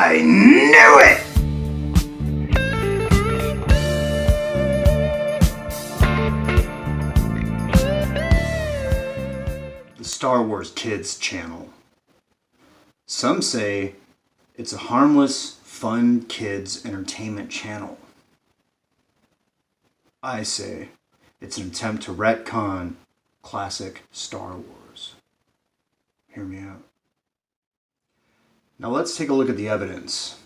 I knew it! The Star Wars Kids channel. Some say it's a harmless, fun kids entertainment channel. I say it's an attempt to retcon classic Star Wars. Hear me out. Now let's take a look at the evidence.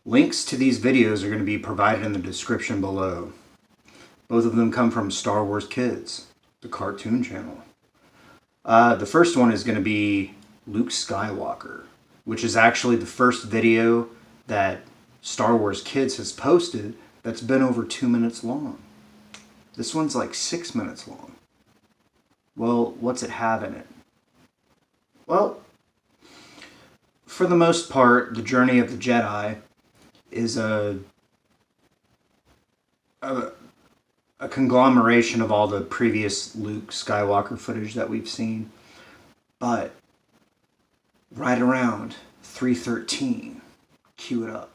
Links to these videos are going to be provided in the description below. Both of them come from Star Wars Kids, the cartoon channel. The first one is going to be Luke Skywalker, which is actually the first video that Star Wars Kids has posted that's been over 2 minutes long. This one's like 6 minutes long. Well, what's it have in it? Well, for the most part, the journey of the Jedi is a conglomeration of all the previous Luke Skywalker footage that we've seen. But right around 3:13, cue it up.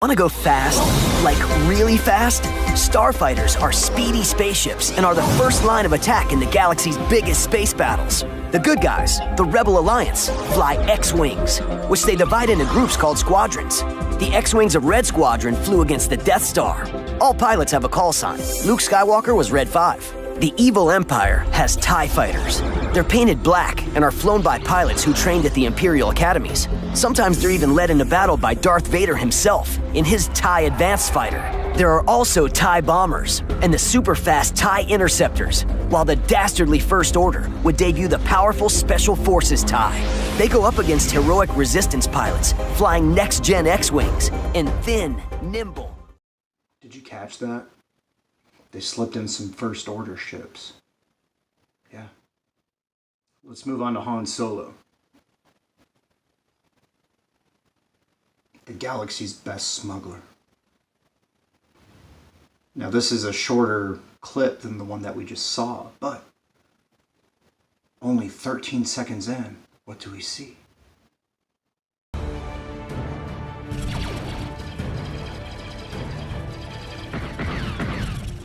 Want to go fast? Like really fast? Starfighters are speedy spaceships and are the first line of attack in the galaxy's biggest space battles. The good guys, the Rebel Alliance, fly X-Wings, which they divide into groups called squadrons. The X-Wings of Red Squadron flew against the Death Star. All pilots have a call sign. Luke Skywalker was Red 5. The evil Empire has TIE fighters. They're painted black and are flown by pilots who trained at the Imperial Academies. Sometimes they're even led into battle by Darth Vader himself in his TIE Advanced Fighter. There are also TIE bombers and the super-fast TIE Interceptors, while the dastardly First Order would debut the powerful Special Forces TIE. They go up against heroic Resistance pilots flying next-gen X-Wings and thin, nimble. Did you catch that? They slipped in some First Order ships. Yeah. Let's move on to Han Solo. The galaxy's best smuggler. Now this is a shorter clip than the one that we just saw, but only 13 seconds in, what do we see?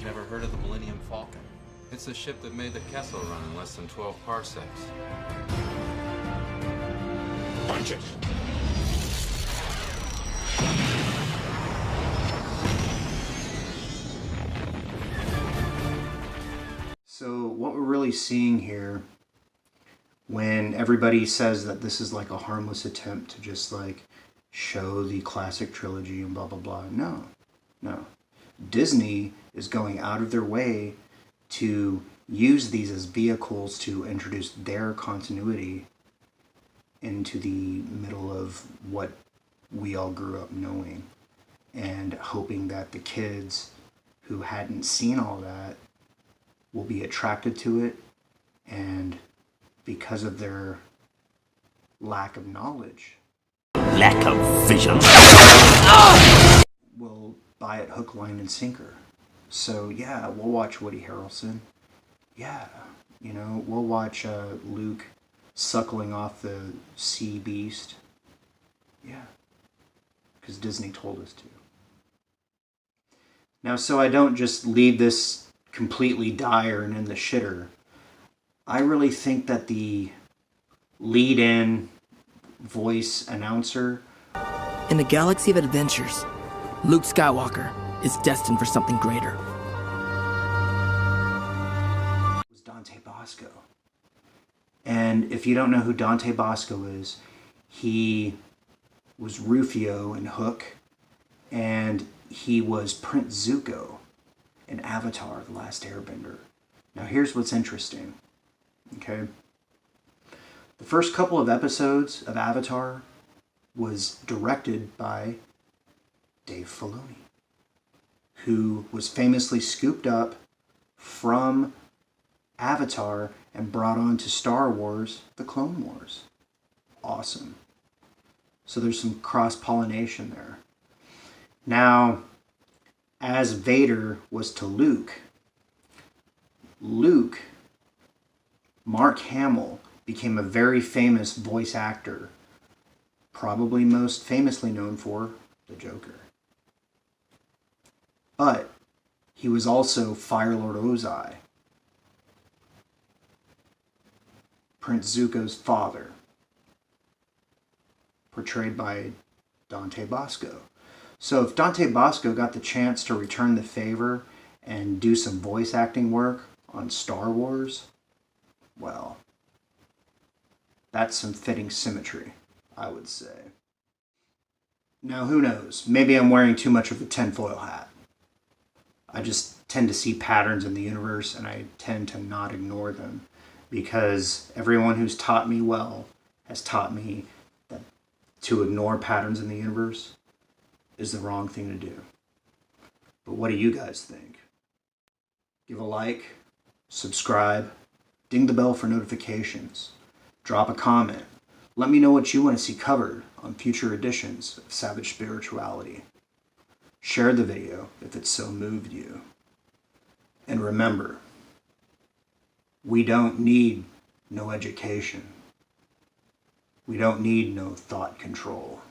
Never heard of the Millennium Falcon? It's a ship that made the Kessel run in less than 12 parsecs. Punch it! So what we're really seeing here, when everybody says that this is like a harmless attempt to just like show the classic trilogy and blah blah blah, no. Disney is going out of their way to use these as vehicles to introduce their continuity into the middle of what we all grew up knowing, and hoping that the kids who hadn't seen all that will be attracted to it, and because of their lack of knowledge, Lack of vision. will buy it hook, line, and sinker. So yeah, we'll watch Woody Harrelson. Yeah, you know, we'll watch Luke suckling off the sea beast. Yeah, because Disney told us to. Now, so I don't just leave this completely dire and in the shitter, I really think that the lead-in voice announcer In the galaxy of adventures, Luke Skywalker is destined for something greater. was Dante Bosco. And if you don't know who Dante Bosco is, he was Rufio in Hook, and he was Prince Zuko in Avatar, The Last Airbender. Now here's what's interesting, okay? The first couple of episodes of Avatar was directed by Dave Filoni, who was famously scooped up from Avatar and brought on to Star Wars, The Clone Wars. Awesome. So there's some cross-pollination there. Now, as Vader was to Luke, Mark Hamill became a very famous voice actor probably most famously known for the Joker. But he was also Fire Lord Ozai, Prince Zuko's father, portrayed by Dante Bosco. So if Dante Bosco got the chance to return the favor and do some voice acting work on Star Wars, well, that's some fitting symmetry, I would say. Now, who knows? Maybe I'm wearing too much of a tinfoil hat. I just tend to see patterns in the universe, and I tend to not ignore them, because everyone who's taught me well has taught me that to ignore patterns in the universe is the wrong thing to do. But what do you guys think? Give a like, subscribe, ding the bell for notifications, drop a comment. Let me know what you want to see covered on future editions of Savage Spirituality. Share the video if it so moved you. And remember, we don't need no education. We don't need no thought control.